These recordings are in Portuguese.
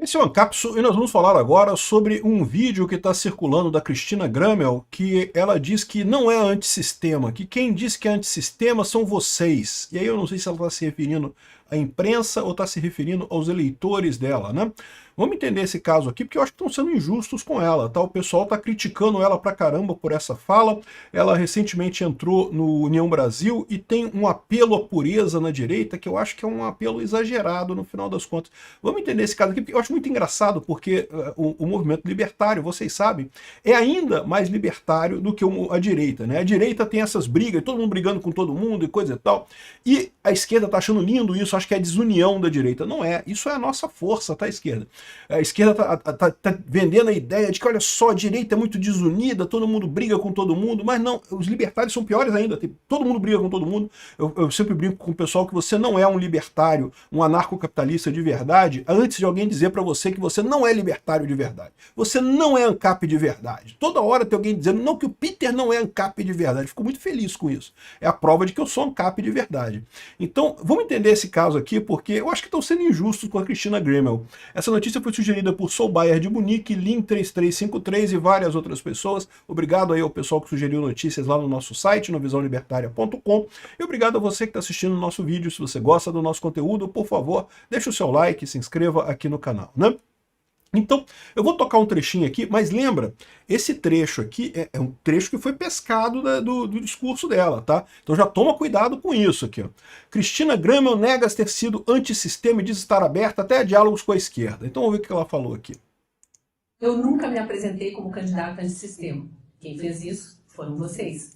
Esse é o Ancapso e nós vamos falar agora sobre um vídeo que está circulando da Cristina Gramel, que ela diz que não é antissistema, que quem diz que é antissistema são vocês. E aí eu não sei se ela está se referindo à imprensa ou está se referindo aos eleitores dela, né? Vamos entender esse caso aqui, porque eu acho que estão sendo injustos com ela, tá? O pessoal está criticando ela pra caramba por essa fala. Ela recentemente entrou no União Brasil e tem um apelo à pureza na direita, que eu acho que é um apelo exagerado no final das contas. Vamos entender esse caso aqui, porque eu acho muito engraçado, porque o movimento libertário, vocês sabem, é ainda mais libertário do que a direita, né? A direita tem essas brigas, todo mundo brigando com todo mundo e coisa e tal, e a esquerda tá achando lindo isso, acho que é a desunião da direita. Não é, isso é a nossa força, tá, esquerda? A esquerda tá vendendo a ideia de que, olha só, a direita é muito desunida, todo mundo briga com todo mundo, mas não, os libertários são piores ainda, todo mundo briga com todo mundo. Eu sempre brinco com o pessoal que você não é um libertário, um anarcocapitalista de verdade, antes de alguém dizer para você que você não é libertário de verdade. Você não é ANCAP de verdade. Toda hora tem alguém dizendo, não, que o Peter não é ANCAP de verdade. Fico muito feliz com isso. É a prova de que eu sou ANCAP de verdade. Então, vamos entender esse caso aqui, porque eu acho que estão sendo injustos com a Cristina Gramel. Essa notícia foi sugerida por Sou Bayer de Munique, Lin3353 e várias outras pessoas. Obrigado aí ao pessoal que sugeriu notícias lá no nosso site, no visãolibertaria.com. E obrigado a você que está assistindo o nosso vídeo. Se você gosta do nosso conteúdo, por favor, deixe o seu like, se inscreva aqui no canal, né? Então, eu vou tocar um trechinho aqui, mas lembra, esse trecho aqui é um trecho que foi pescado do discurso dela, tá? Então já toma cuidado com isso aqui, ó. Cristina Gramel nega ter sido antissistema e diz estar aberta até a diálogos com a esquerda. Então vamos ver o que ela falou aqui. Eu nunca me apresentei como candidata antissistema. Quem fez isso foram vocês.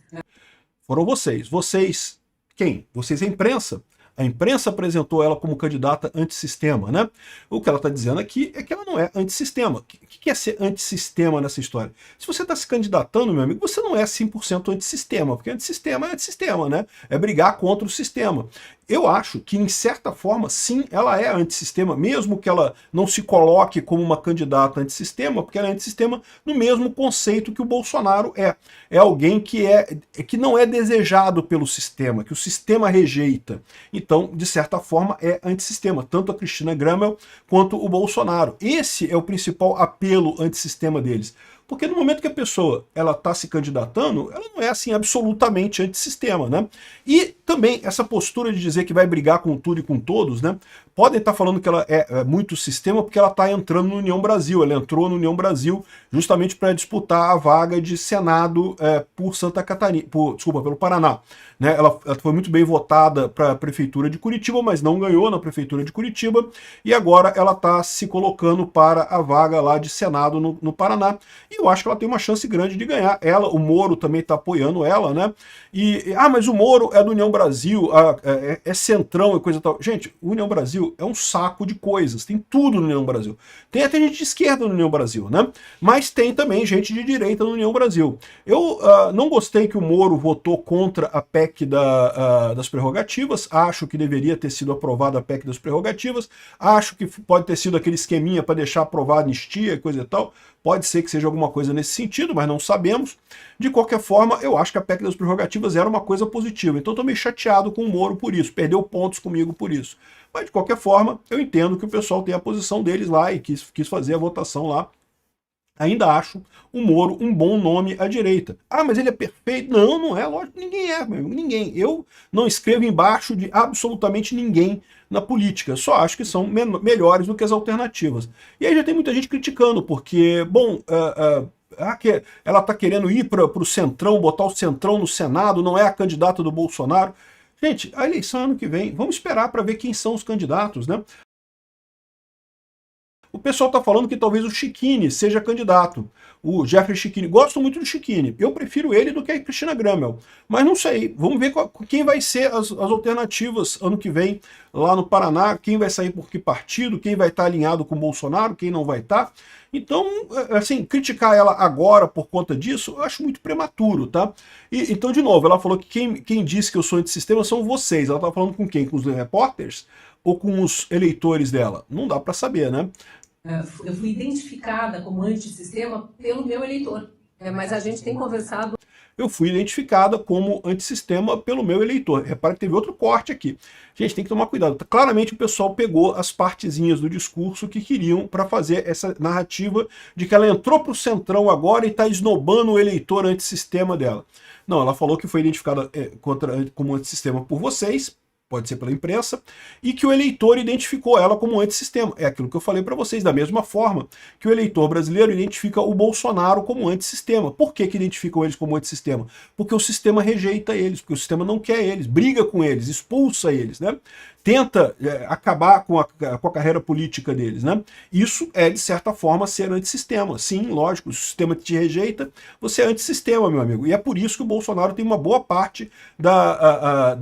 Foram vocês. Vocês, quem? Vocês, a imprensa. A imprensa apresentou ela como candidata antissistema, né? O que ela está dizendo aqui é que ela não é antissistema. O que é ser antissistema nessa história? Se você está se candidatando, meu amigo, você não é 100% antissistema, porque antissistema é antissistema, né? É brigar contra o sistema. Eu acho que, em certa forma, sim, ela é antissistema, mesmo que ela não se coloque como uma candidata antissistema, porque ela é antissistema no mesmo conceito que o Bolsonaro é. É alguém que não é desejado pelo sistema, que o sistema rejeita. Então, de certa forma, é antissistema, tanto a Cristina Gramel quanto o Bolsonaro. Esse é o principal apelo antissistema deles. Porque no momento que a pessoa está se candidatando, ela não é assim absolutamente antissistema, né? E também essa postura de dizer que vai brigar com tudo e com todos, né? Podem estar falando que ela é muito sistema porque ela está entrando no União Brasil. Ela entrou no União Brasil justamente para disputar a vaga de Senado por Santa Catarina, pelo Paraná. Né? Ela foi muito bem votada para a Prefeitura de Curitiba, mas não ganhou na Prefeitura de Curitiba, e agora ela está se colocando para a vaga lá de Senado no Paraná, e eu acho que ela tem uma chance grande de ganhar. O Moro também está apoiando ela, né? Mas o Moro é do União Brasil, é centrão e coisa e tal. Gente, o União Brasil é um saco de coisas, tem tudo no União Brasil. Tem até gente de esquerda no União Brasil, né? Mas tem também gente de direita no União Brasil. Eu não gostei que o Moro votou contra a PEC das prerrogativas, acho que deveria ter sido aprovada a PEC das prerrogativas, acho que pode ter sido aquele esqueminha para deixar aprovada a anistia e coisa e tal, pode ser que seja alguma coisa nesse sentido, mas não sabemos. De qualquer forma, eu acho que a PEC das prerrogativas era uma coisa positiva, então estou meio chateado com o Moro por isso, perdeu pontos comigo por isso. Mas de qualquer forma, eu entendo que o pessoal tem a posição deles lá e quis fazer a votação lá. Ainda acho o Moro um bom nome à direita. Ah, mas ele é perfeito? Não, não é, lógico, ninguém é, meu amigo, ninguém. Eu não escrevo embaixo de absolutamente ninguém na política, só acho que são melhores do que as alternativas. E aí já tem muita gente criticando, porque, bom, ela está querendo ir para o Centrão, botar o Centrão no Senado, não é a candidata do Bolsonaro. Gente, a eleição é ano que vem, vamos esperar para ver quem são os candidatos, né? O pessoal está falando que talvez o Chicchini seja candidato. O Jeffrey Chicchini. Gosto muito do Chicchini. Eu prefiro ele do que a Cristina Gramel. Mas não sei. Vamos ver quem vai ser as alternativas ano que vem lá no Paraná. Quem vai sair por que partido. Quem vai estar alinhado com o Bolsonaro. Quem não vai estar. Então, assim, criticar ela agora por conta disso, eu acho muito prematuro, tá? Então, de novo, ela falou que quem disse que eu sou antissistema são vocês. Ela está falando com quem? Com os repórteres? Ou com os eleitores dela? Não dá para saber, né? Eu fui identificada como antissistema pelo meu eleitor, mas a gente tem conversado. eu fui identificada como antissistema pelo meu eleitor. Repare que teve outro corte aqui. Gente, tem que tomar cuidado. Claramente o pessoal pegou as partezinhas do discurso que queriam para fazer essa narrativa de que ela entrou para o centrão agora e está esnobando o eleitor antissistema dela. Não, ela falou que foi identificada como antissistema por vocês, pode ser pela imprensa, e que o eleitor identificou ela como antissistema. É aquilo que eu falei para vocês, da mesma forma que o eleitor brasileiro identifica o Bolsonaro como antissistema. Por que identificam eles como antissistema? Porque o sistema rejeita eles, porque o sistema não quer eles, briga com eles, expulsa eles, né? Tenta acabar com a carreira política deles, né? Isso é, de certa forma, ser antissistema. Sim, lógico, se o sistema te rejeita, você é antissistema, meu amigo. E é por isso que o Bolsonaro tem uma boa parte da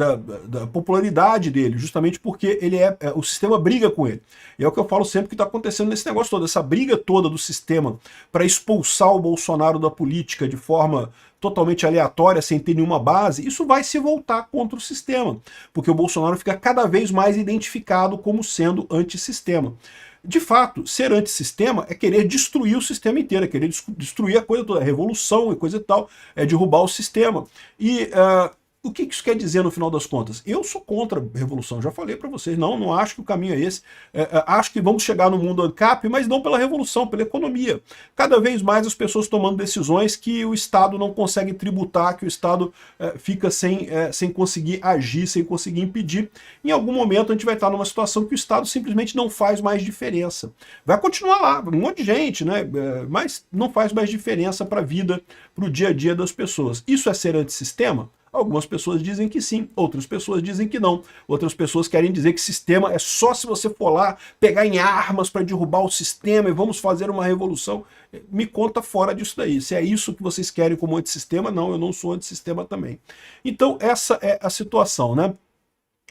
popularidade dele, justamente porque ele o sistema briga com ele. E é o que eu falo sempre que está acontecendo nesse negócio todo, essa briga toda do sistema para expulsar o Bolsonaro da política de forma totalmente aleatória, sem ter nenhuma base, isso vai se voltar contra o sistema, porque o Bolsonaro fica cada vez mais identificado como sendo antissistema. De fato, ser antissistema é querer destruir o sistema inteiro, é querer destruir a coisa toda, a revolução e coisa e tal, é derrubar o sistema. E o que isso quer dizer no final das contas? Eu sou contra a revolução, já falei para vocês, não acho que o caminho é esse. Acho que vamos chegar no mundo ANCAP, mas não pela revolução, pela economia. Cada vez mais as pessoas tomando decisões que o Estado não consegue tributar, que o Estado fica sem conseguir agir, sem conseguir impedir. Em algum momento a gente vai estar numa situação que o Estado simplesmente não faz mais diferença. Vai continuar lá, um monte de gente, né? Mas não faz mais diferença para a vida, para o dia a dia das pessoas. Isso é ser antissistema? Algumas pessoas dizem que sim, outras pessoas dizem que não. Outras pessoas querem dizer que sistema é só se você for lá pegar em armas para derrubar o sistema e vamos fazer uma revolução. Me conta fora disso daí. Se é isso que vocês querem como antissistema, não, eu não sou antissistema também. Então essa é a situação, né?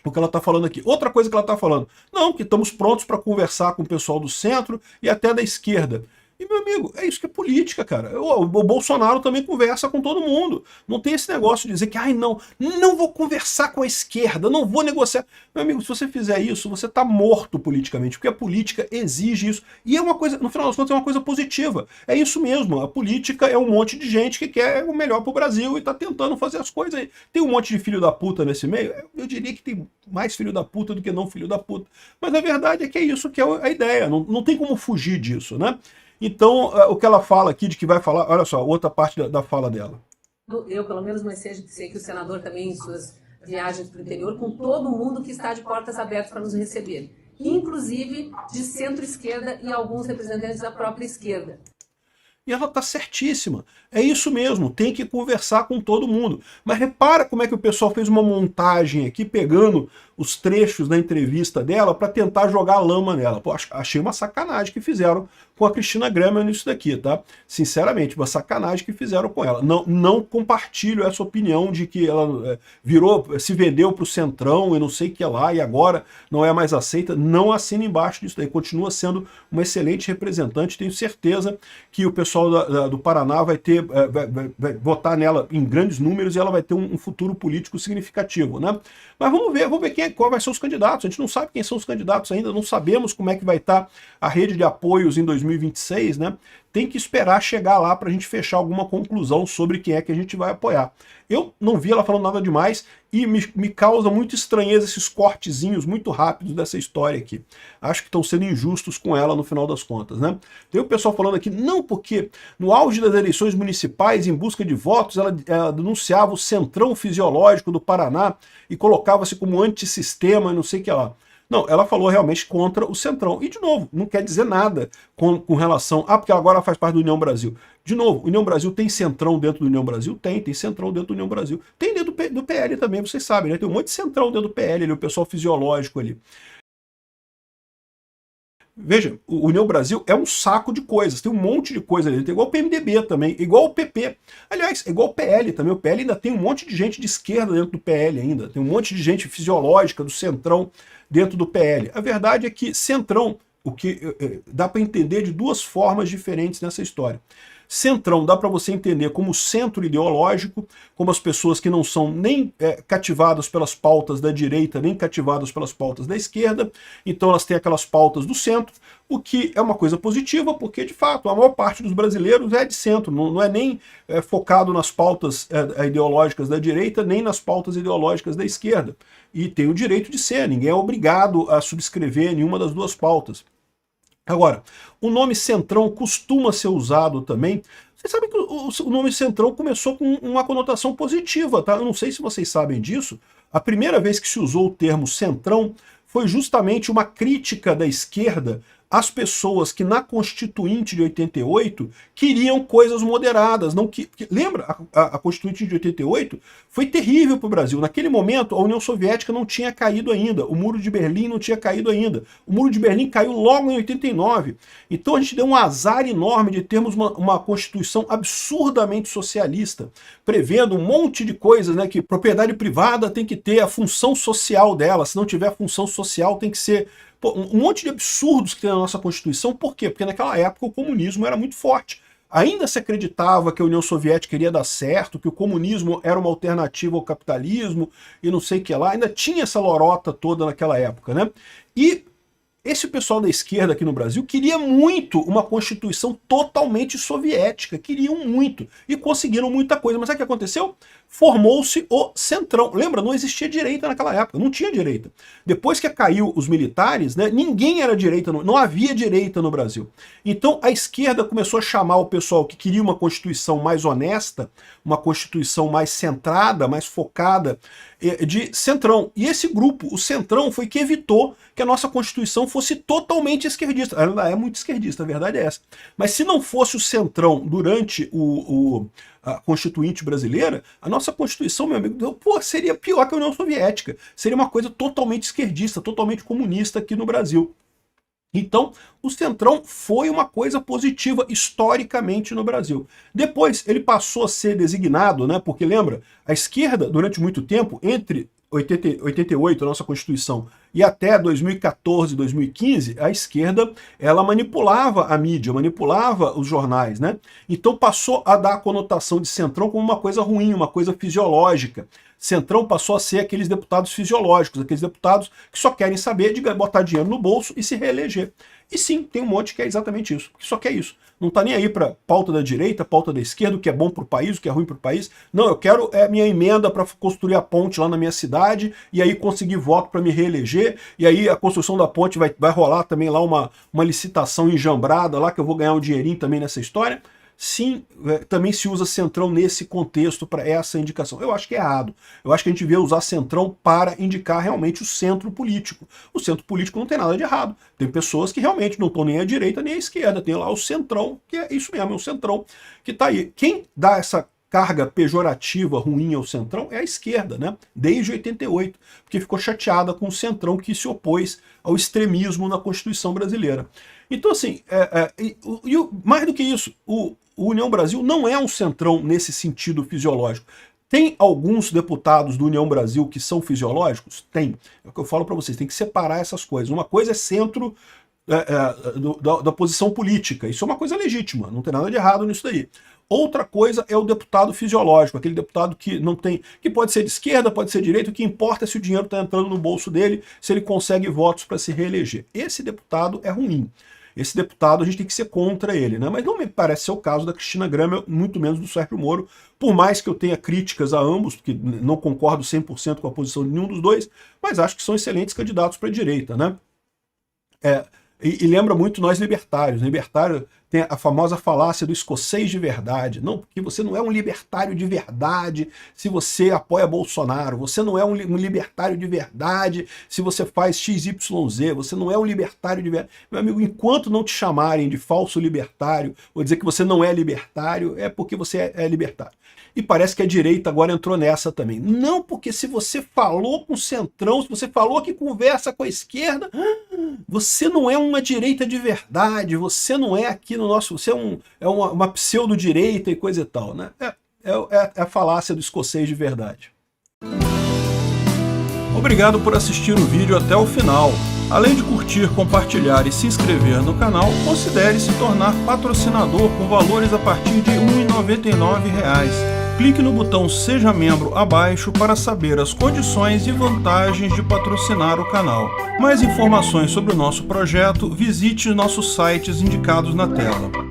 O que ela está falando aqui. Outra coisa que ela está falando, não, que estamos prontos para conversar com o pessoal do centro e até da esquerda. E, meu amigo, é isso que é política, cara. O Bolsonaro também conversa com todo mundo. Não tem esse negócio de dizer que, ai, não vou conversar com a esquerda, não vou negociar. Meu amigo, se você fizer isso, você está morto politicamente, porque a política exige isso. E é uma coisa, no final das contas, é uma coisa positiva. É isso mesmo, a política é um monte de gente que quer o melhor para o Brasil e está tentando fazer as coisas aí. Tem um monte de filho da puta nesse meio? Eu diria que tem mais filho da puta do que não filho da puta. Mas a verdade é que é isso que é a ideia. Não tem como fugir disso, né? Então, o que ela fala aqui, de que vai falar, olha só, outra parte da fala dela. Eu, pelo menos, mas sei que o senador também, em suas viagens para o interior, com todo mundo que está de portas abertas para nos receber, inclusive de centro-esquerda e alguns representantes da própria esquerda. E ela está certíssima. É isso mesmo, tem que conversar com todo mundo. Mas repara como é que o pessoal fez uma montagem aqui, pegando os trechos da entrevista dela para tentar jogar lama nela. Pô, achei uma sacanagem que fizeram com a Cristina Grammer nisso daqui, tá? Sinceramente, uma sacanagem que fizeram com ela. Não compartilho essa opinião de que ela se vendeu para o Centrão e não sei o que lá, e agora não é mais aceita. Não assina embaixo disso daí. Continua sendo uma excelente representante. Tenho certeza que o pessoal do Paraná vai votar nela em grandes números e ela vai ter um futuro político significativo, né? Mas vamos ver qual vai ser os candidatos. A gente não sabe quem são os candidatos ainda, não sabemos como é que vai estar a rede de apoios em 2026, né? Tem que esperar chegar lá para a gente fechar alguma conclusão sobre quem é que a gente vai apoiar. Eu não vi ela falando nada demais e me causa muito estranheza esses cortezinhos muito rápidos dessa história aqui. Acho que estão sendo injustos com ela no final das contas, né? Tem o pessoal falando aqui, não, porque no auge das eleições municipais, em busca de votos, ela denunciava o centrão fisiológico do Paraná e colocava-se como antissistema e não sei o que lá. Não, ela falou realmente contra o Centrão. E, de novo, não quer dizer nada com relação... porque agora ela faz parte do União Brasil. De novo, União Brasil tem Centrão dentro do União Brasil? Tem Centrão dentro do União Brasil. Tem dentro do PL também, vocês sabem, né? Tem um monte de Centrão dentro do PL, ali, o pessoal fisiológico ali. Veja, o União Brasil é um saco de coisas, tem um monte de coisa ali, tem igual o PMDB também, igual o PP. Aliás, igual o PL também, o PL ainda tem um monte de gente de esquerda dentro do PL ainda, tem um monte de gente fisiológica do Centrão dentro do PL. A verdade é que Centrão, o que dá para entender de duas formas diferentes nessa história. Centrão dá para você entender como centro ideológico, como as pessoas que não são nem cativadas pelas pautas da direita, nem cativadas pelas pautas da esquerda, então elas têm aquelas pautas do centro, o que é uma coisa positiva, porque de fato a maior parte dos brasileiros é de centro, não é nem focado nas pautas ideológicas da direita, nem nas pautas ideológicas da esquerda. E tem o direito de ser, ninguém é obrigado a subscrever nenhuma das duas pautas. Agora, o nome Centrão costuma ser usado também. Vocês sabem que o nome Centrão começou com uma conotação positiva, tá? Eu não sei se vocês sabem disso. A primeira vez que se usou o termo Centrão foi justamente uma crítica da esquerda às pessoas que na Constituinte de 88 queriam coisas moderadas. Lembra? A Constituinte de 88 foi terrível para o Brasil. Naquele momento, a União Soviética não tinha caído ainda. O Muro de Berlim não tinha caído ainda. O Muro de Berlim caiu logo em 89. Então a gente deu um azar enorme de termos uma Constituição absurdamente socialista, prevendo um monte de coisas, né? Que propriedade privada tem que ter a função social dela. Se não tiver função social, tem que ser... um monte de absurdos que tem na nossa Constituição. Por quê? Porque naquela época o comunismo era muito forte. Ainda se acreditava que a União Soviética iria dar certo, que o comunismo era uma alternativa ao capitalismo e não sei o que lá. Ainda tinha essa lorota toda naquela época, né? E esse pessoal da esquerda aqui no Brasil queria muito uma Constituição totalmente soviética, queriam muito, e conseguiram muita coisa. Mas sabe o que aconteceu? Formou-se o Centrão. Lembra? Não existia direita naquela época, não tinha direita. Depois que caiu os militares, né, ninguém era direita, não havia direita no Brasil. Então a esquerda começou a chamar o pessoal que queria uma Constituição mais honesta, uma Constituição mais centrada, mais focada, de Centrão. E esse grupo, o Centrão, foi que evitou que a nossa Constituição fosse totalmente esquerdista. Ela é muito esquerdista, a verdade é essa. Mas se não fosse o Centrão durante a Constituinte brasileira, a nossa Constituição, meu amigo, seria pior que a União Soviética. Seria uma coisa totalmente esquerdista, totalmente comunista aqui no Brasil. Então, o Centrão foi uma coisa positiva historicamente no Brasil. Depois, ele passou a ser designado, né? Porque lembra, a esquerda, durante muito tempo, entre 88, a nossa Constituição, e até 2014, 2015, a esquerda, ela manipulava a mídia, manipulava os jornais, né? Então passou a dar a conotação de Centrão como uma coisa ruim, uma coisa fisiológica. Centrão passou a ser aqueles deputados fisiológicos, aqueles deputados que só querem saber de botar dinheiro no bolso e se reeleger. E sim, tem um monte que é exatamente isso, que só quer isso. Não está nem aí para pauta da direita, pauta da esquerda, o que é bom para o país, o que é ruim para o país. Não, eu quero minha emenda para construir a ponte lá na minha cidade e aí conseguir voto para me reeleger. E aí a construção da ponte vai rolar também lá uma licitação enjambrada lá, que eu vou ganhar um dinheirinho também nessa história. Sim, também se usa Centrão nesse contexto para essa indicação. Eu acho que é errado. Eu acho que a gente devia usar Centrão para indicar realmente o centro político. O centro político não tem nada de errado. Tem pessoas que realmente não estão nem à direita nem à esquerda. Tem lá o Centrão, que é isso mesmo, é o Centrão que está aí. Quem dá essa carga pejorativa ruim ao Centrão é a esquerda, né? Desde 88, porque ficou chateada com o Centrão que se opôs ao extremismo na Constituição brasileira. Então, assim, mais do que isso, o União Brasil não é um Centrão nesse sentido fisiológico. Tem alguns deputados do União Brasil que são fisiológicos? Tem. É o que eu falo para vocês, tem que separar essas coisas. Uma coisa é centro da posição política, isso é uma coisa legítima, não tem nada de errado nisso daí. Outra coisa é o deputado fisiológico, aquele deputado que não tem, que pode ser de esquerda, pode ser de direita, o que importa é se o dinheiro está entrando no bolso dele, se ele consegue votos para se reeleger. Esse deputado é ruim. Esse deputado a gente tem que ser contra ele, né? Mas não me parece ser o caso da Cristina Graham, muito menos do Sérgio Moro, por mais que eu tenha críticas a ambos, porque não concordo 100% com a posição de nenhum dos dois, mas acho que são excelentes candidatos para a direita, né? E lembra muito nós libertários. Libertário tem a famosa falácia do escocês de verdade. Não, porque você não é um libertário de verdade se você apoia Bolsonaro. Você não é um libertário de verdade se você faz XYZ. Você não é um libertário de verdade. Meu amigo, enquanto não te chamarem de falso libertário ou dizer que você não é libertário, é porque você é libertário. E parece que a direita agora entrou nessa também. Não, porque se você falou com o Centrão, se você falou que conversa com a esquerda, você não é uma direita de verdade, você não é aqui no nosso... Você é uma pseudo-direita e coisa e tal, né? É a falácia do escocês de verdade. Obrigado por assistir o vídeo até o final. Além de curtir, compartilhar e se inscrever no canal, considere se tornar patrocinador com valores a partir de R$ 1,99. Clique no botão Seja Membro abaixo para saber as condições e vantagens de patrocinar o canal. Mais informações sobre o nosso projeto, visite nossos sites indicados na tela.